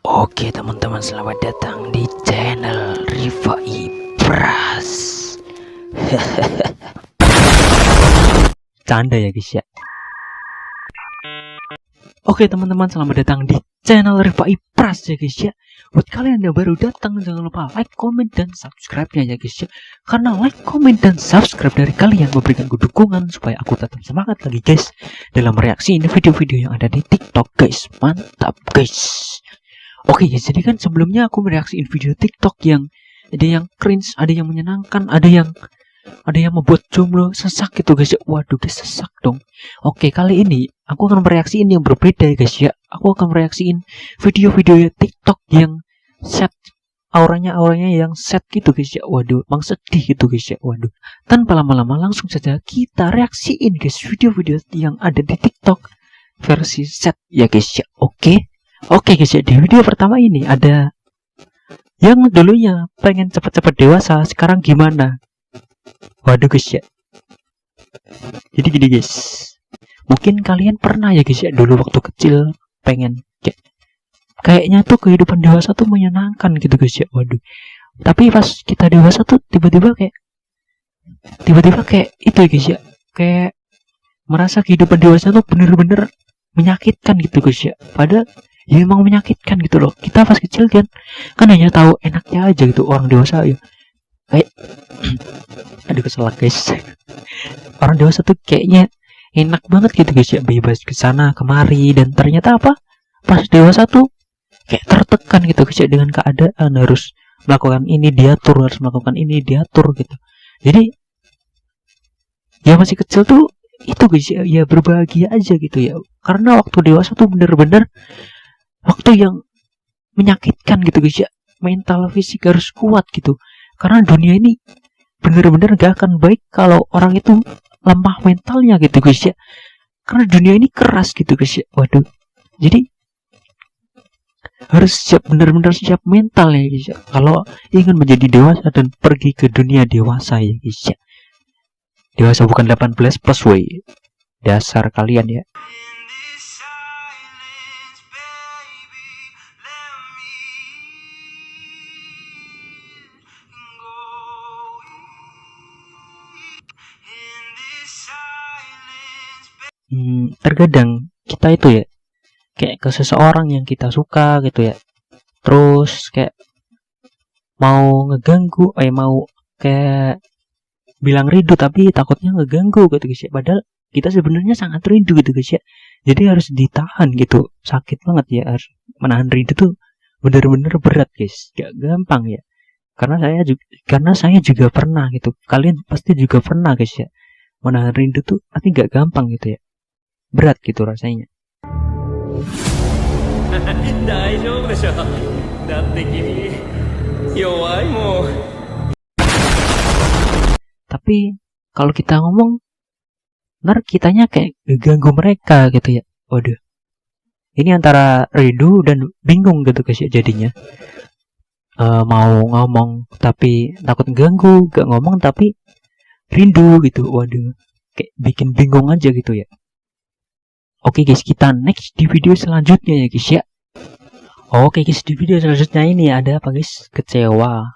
Oke teman-teman, selamat datang di channel Rifai Pras. Canda ya guys ya. Oke teman-teman, selamat datang di channel Rifai Pras ya guys ya. Buat kalian yang baru datang, jangan lupa like, comment, dan subscribe-nya ya guys ya. Karena like, comment, dan subscribe dari kalian memberikan dukungan supaya aku tetap semangat lagi guys dalam reaksi ini video-video yang ada di TikTok guys. Mantap guys. Oke guys, jadi kan sebelumnya aku mereaksiin video TikTok yang ada yang cringe, ada yang menyenangkan, ada yang membuat jomblo sesak gitu guys ya. Waduh guys, sesak dong. Oke, kali ini aku akan mereaksiin yang berbeda ya guys ya. Aku akan mereaksiin video-video TikTok yang set auranya yang set gitu guys ya. Waduh, emang sedih gitu guys ya. Waduh. Tanpa lama-lama langsung saja kita reaksiin guys video-video yang ada di TikTok versi set ya guys ya. Oke guys ya, di video pertama ini ada yang dulunya pengen cepat-cepat dewasa, sekarang gimana? Waduh guys ya. Jadi gini guys, mungkin kalian pernah ya guys ya, dulu waktu kecil pengen kayaknya tuh kehidupan dewasa tuh menyenangkan gitu guys ya. Waduh. Tapi pas kita dewasa tuh tiba-tiba kayak itu ya guys ya. Kayak merasa kehidupan dewasa tuh bener-bener menyakitkan gitu guys ya. Padahal ya emang menyakitkan gitu loh. Kita pas kecil kan hanya tahu enaknya aja gitu. Orang dewasa ya kayak aduh keselak guys. Orang dewasa tuh kayaknya enak banget gitu guys ya, bebas ke sana kemari, dan ternyata apa? Pas dewasa tuh kayak tertekan gitu guys ya dengan keadaan, harus melakukan ini diatur, harus melakukan ini diatur gitu. Jadi ya masih kecil tuh itu guys ya, ya berbahagia aja gitu ya. Karena waktu dewasa tuh bener-bener waktu yang menyakitkan gitu guys ya. Mental fisik harus kuat gitu, karena dunia ini bener-bener gak akan baik kalau orang itu lemah mentalnya gitu guys ya. Karena dunia ini keras gitu guys ya. Waduh. Jadi harus siap, bener-bener siap mental ya guys ya, kalau ingin menjadi dewasa dan pergi ke dunia dewasa ya guys ya. Dewasa bukan 18 plus way. Dasar kalian ya. Terkadang kita itu ya kayak ke seseorang yang kita suka gitu ya, terus kayak mau ngeganggu, mau kayak bilang rindu tapi takutnya ngeganggu gitu guys ya. Padahal kita sebenarnya sangat rindu gitu guys ya. Jadi harus ditahan gitu, sakit banget ya. Harus menahan rindu tuh bener-bener berat guys, gak gampang ya. Karena saya juga pernah gitu. Kalian pasti juga pernah guys ya. Menahan rindu tuh tapi gak gampang gitu ya. Berat gitu rasanya. Tapi kalau kita ngomong, ntar kitanya kayak ganggu mereka gitu ya. Waduh. Ini antara rindu dan bingung gitu guys ya jadinya. Mau ngomong tapi takut ganggu, gak ngomong tapi rindu gitu. Waduh. Kayak bikin bingung aja gitu ya. Oke guys, kita next di video selanjutnya ya guys ya. Oke guys, di video selanjutnya ini ada apa guys? Kecewa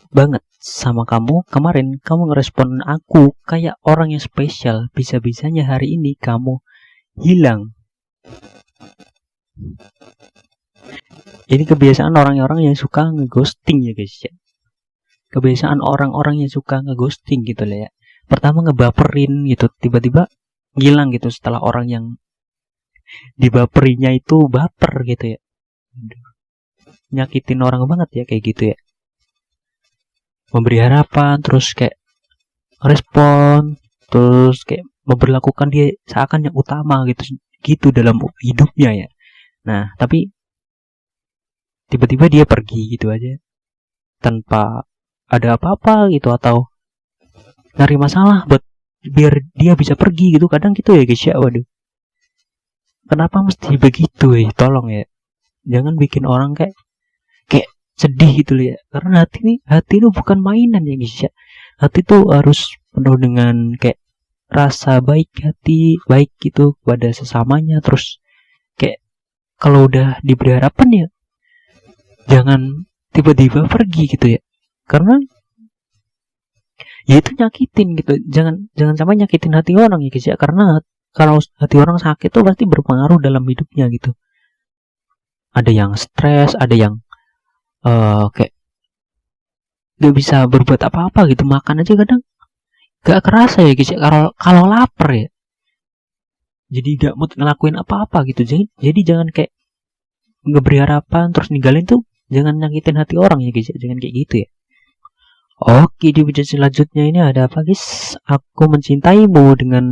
banget sama kamu. Kemarin kamu ngerespon aku kayak orang yang spesial. Bisa-bisanya hari ini kamu hilang. Ini kebiasaan orang-orang yang suka ngeghosting ya guys ya. Kebiasaan orang-orang yang suka ngeghosting gitu lah ya. Pertama ngebaperin gitu, tiba-tiba ngilang gitu setelah orang yang dibaperinya itu baper gitu ya. Nyakitin orang banget ya kayak gitu ya. Memberi harapan, terus kayak respon, terus kayak memperlakukan dia seakan yang utama gitu dalam hidupnya ya. Nah tapi tiba-tiba dia pergi gitu aja tanpa ada apa-apa gitu, atau nyari masalah buat biar dia bisa pergi gitu. Kadang gitu ya guys ya. Waduh, kenapa mesti begitu ya? Tolong ya, jangan bikin orang kayak sedih gitu ya. Karena hati itu bukan mainan ya guys ya. Hati tuh harus penuh dengan kayak rasa baik hati, baik gitu kepada sesamanya. Terus kayak kalau udah diberi harapan ya jangan tiba-tiba pergi gitu ya, karena ya itu nyakitin gitu. Jangan sampai nyakitin hati orang ya guys ya, karena kalau hati orang sakit tuh pasti berpengaruh dalam hidupnya gitu. Ada yang stres, ada yang kayak gak bisa berbuat apa-apa gitu, makan aja kadang gak kerasa ya guys ya, kalau lapar ya jadi gak mood ngelakuin apa-apa gitu. Jadi jangan kayak ngeberi harapan terus ninggalin tuh, jangan nyakitin hati orang ya guys ya, jangan kayak gitu ya. Oke, di video selanjutnya ini ada apa guys? Aku mencintaimu dengan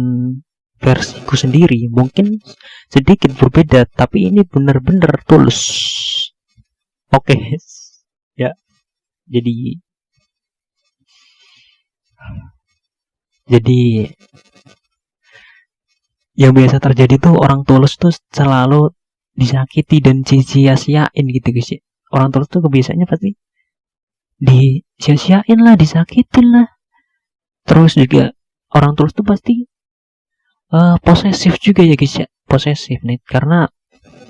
versiku sendiri, mungkin sedikit berbeda tapi ini benar-benar tulus. Oke ya, jadi yang biasa terjadi tuh orang tulus tuh selalu disakiti dan sia-siain gitu guys ya. Orang tulus tuh kebiasaannya pasti disia-siain lah, disakitin lah. Terus juga orang tulus tuh pasti posesif juga ya guys ya, posesif nih, karena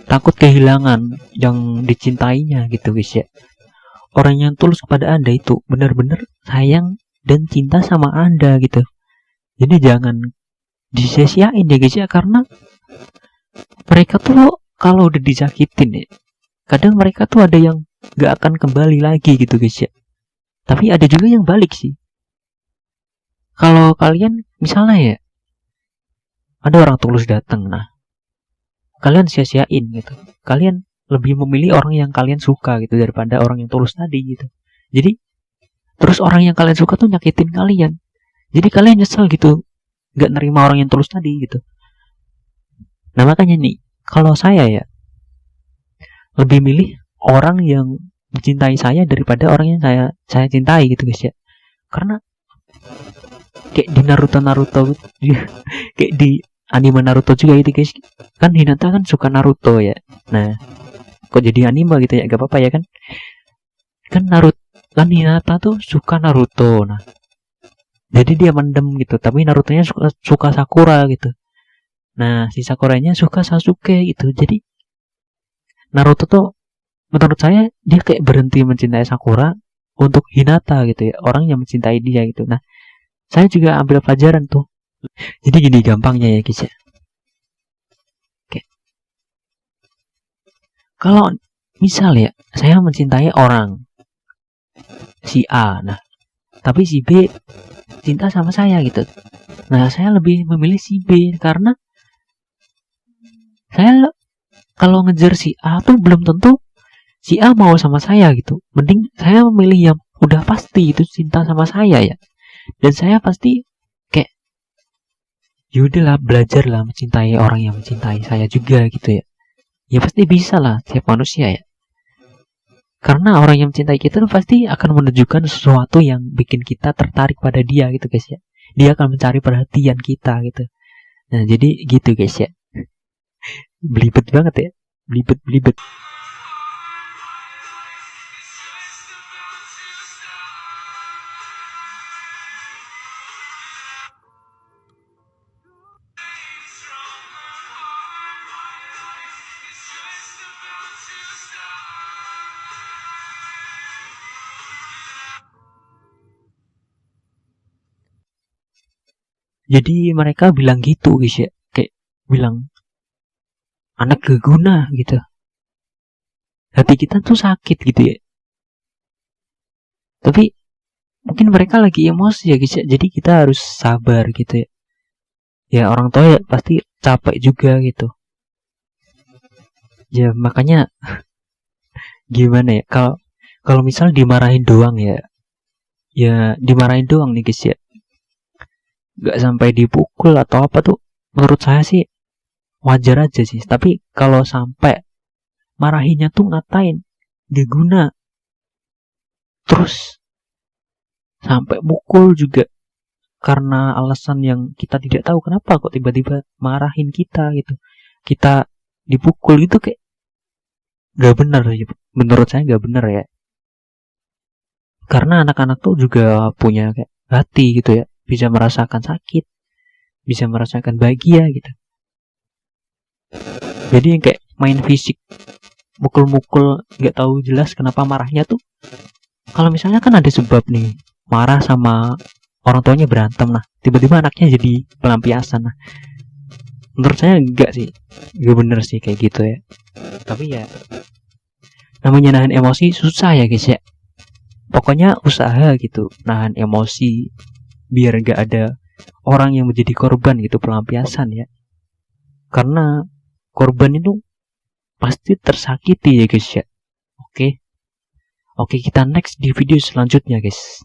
takut kehilangan yang dicintainya gitu guys ya. Orang yang tulus kepada Anda itu benar-benar sayang dan cinta sama Anda gitu. Jadi jangan disia-siain ya guys ya, karena mereka tuh kalau udah disakitin ya, kadang mereka tuh ada yang gak akan kembali lagi gitu guys ya. Tapi ada juga yang balik sih. Kalau kalian misalnya ya, ada orang tulus datang, nah kalian sia-siain gitu, kalian lebih memilih orang yang kalian suka gitu daripada orang yang tulus tadi gitu. Jadi terus orang yang kalian suka tuh nyakitin kalian, jadi kalian nyesel gitu gak nerima orang yang tulus tadi gitu. Nah makanya nih, kalau saya ya lebih milih orang yang mencintai saya daripada orang yang saya cintai gitu guys ya. Karena kayak di Naruto kayak di anime Naruto juga itu guys, kan Hinata kan suka Naruto ya. Nah kok jadi anime gitu ya, gak apa-apa ya kan Naruto kan Hinata tuh suka Naruto, nah jadi dia mendem gitu, tapi Naruto-nya suka Sakura gitu. Nah si Sakuranya suka Sasuke gitu. Jadi Naruto tuh menurut saya dia kayak berhenti mencintai Sakura untuk Hinata gitu ya, orang yang mencintai dia gitu. Nah saya juga ambil pelajaran tuh. Jadi gini gampangnya ya guys ya. Oke. Kalau misal ya saya mencintai orang si A, nah tapi si B cinta sama saya gitu. Nah saya lebih memilih si B, karena saya kalau ngejar si A tuh belum tentu si A mau sama saya gitu. Mending saya memilih yang udah pasti itu cinta sama saya ya. Dan saya pasti kayak yaudahlah, belajarlah mencintai orang yang mencintai saya juga gitu ya. Ya pasti bisa lah tiap manusia ya. Karena orang yang mencintai kita tuh pasti akan menunjukkan sesuatu yang bikin kita tertarik pada dia gitu guys ya. Dia akan mencari perhatian kita gitu. Nah jadi gitu guys ya. Belibet banget ya. Belibet. Jadi mereka bilang gitu guys ya, kayak bilang anak gak guna gitu. Hati kita tuh sakit gitu ya. Tapi mungkin mereka lagi emosi ya guys ya, jadi kita harus sabar gitu ya. Ya orang tua ya pasti capek juga gitu. Ya makanya gimana ya, kalau misal dimarahin doang ya dimarahin doang nih guys ya, gak sampai dipukul atau apa tuh menurut saya sih wajar aja sih. Tapi kalau sampai marahinnya tuh ngatain gak guna, terus sampai pukul juga karena alasan yang kita tidak tahu kenapa kok tiba-tiba marahin kita gitu, kita dipukul gitu, kayak gak bener ya. Menurut saya gak bener ya, karena anak-anak tuh juga punya kayak hati gitu ya, bisa merasakan sakit, bisa merasakan bahagia gitu. Jadi kayak main fisik, mukul-mukul, nggak tahu jelas kenapa marahnya tuh. Kalau misalnya kan ada sebab nih, marah sama orang tuanya berantem, nah tiba-tiba anaknya jadi pelampiasan. Nah, menurut saya enggak sih, enggak bener sih kayak gitu ya. Tapi ya namanya nahan emosi susah ya guys ya. Pokoknya usaha gitu nahan emosi biar gak ada orang yang menjadi korban gitu, pelampiasan ya. Karena korban itu pasti tersakiti ya guys ya. Oke, kita next di video selanjutnya guys.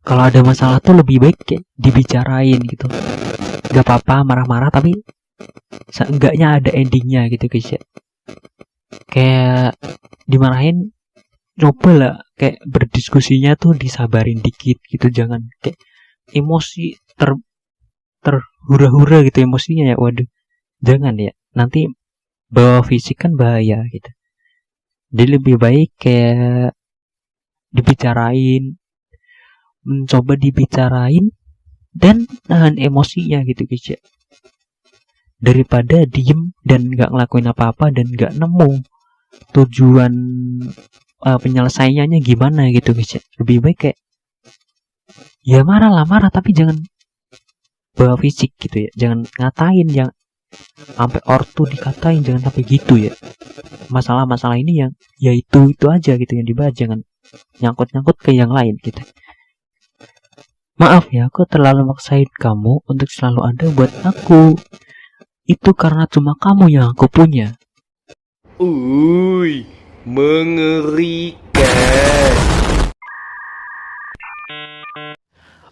Kalau ada masalah tuh lebih baik kayak dibicarain gitu. Gak apa-apa marah-marah, tapi seenggaknya ada endingnya gitu guys ya. Kayak dimarahin, coba lah kayak berdiskusinya tuh disabarin dikit gitu, jangan kayak emosi terhura-hura gitu emosinya ya. Waduh, jangan ya, nanti bawa fisik kan bahaya gitu. Jadi lebih baik kayak dibicarain, mencoba dibicarain dan nahan emosinya gitu guys ya, daripada diem dan gak ngelakuin apa-apa dan gak nemu tujuan penyelesaiannya gimana gitu guys ya. Lebih baik kayak ya marah tapi jangan bawa fisik gitu ya, jangan ngatain, jangan sampai ortu dikatain, jangan sampai gitu ya. Masalah-masalah ini yang ya itu aja gitu yang dibahas, jangan nyangkut ke yang lain gitu. Maaf ya, aku terlalu maksain kamu untuk selalu ada buat aku. Itu karena cuma kamu yang aku punya. Uy, mengerikan.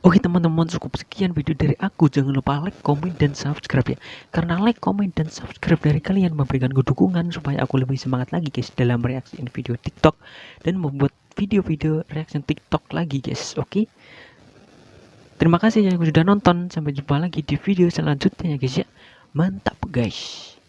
Oke teman-teman, cukup sekian video dari aku. Jangan lupa like, komen, dan subscribe ya. Karena like, komen, dan subscribe dari kalian memberikan dukungan supaya aku lebih semangat lagi guys dalam reaksiin video TikTok dan membuat video-video reaction TikTok lagi guys. Oke. Terima kasih yang sudah nonton. Sampai jumpa lagi di video selanjutnya ya guys ya. Mantap guys.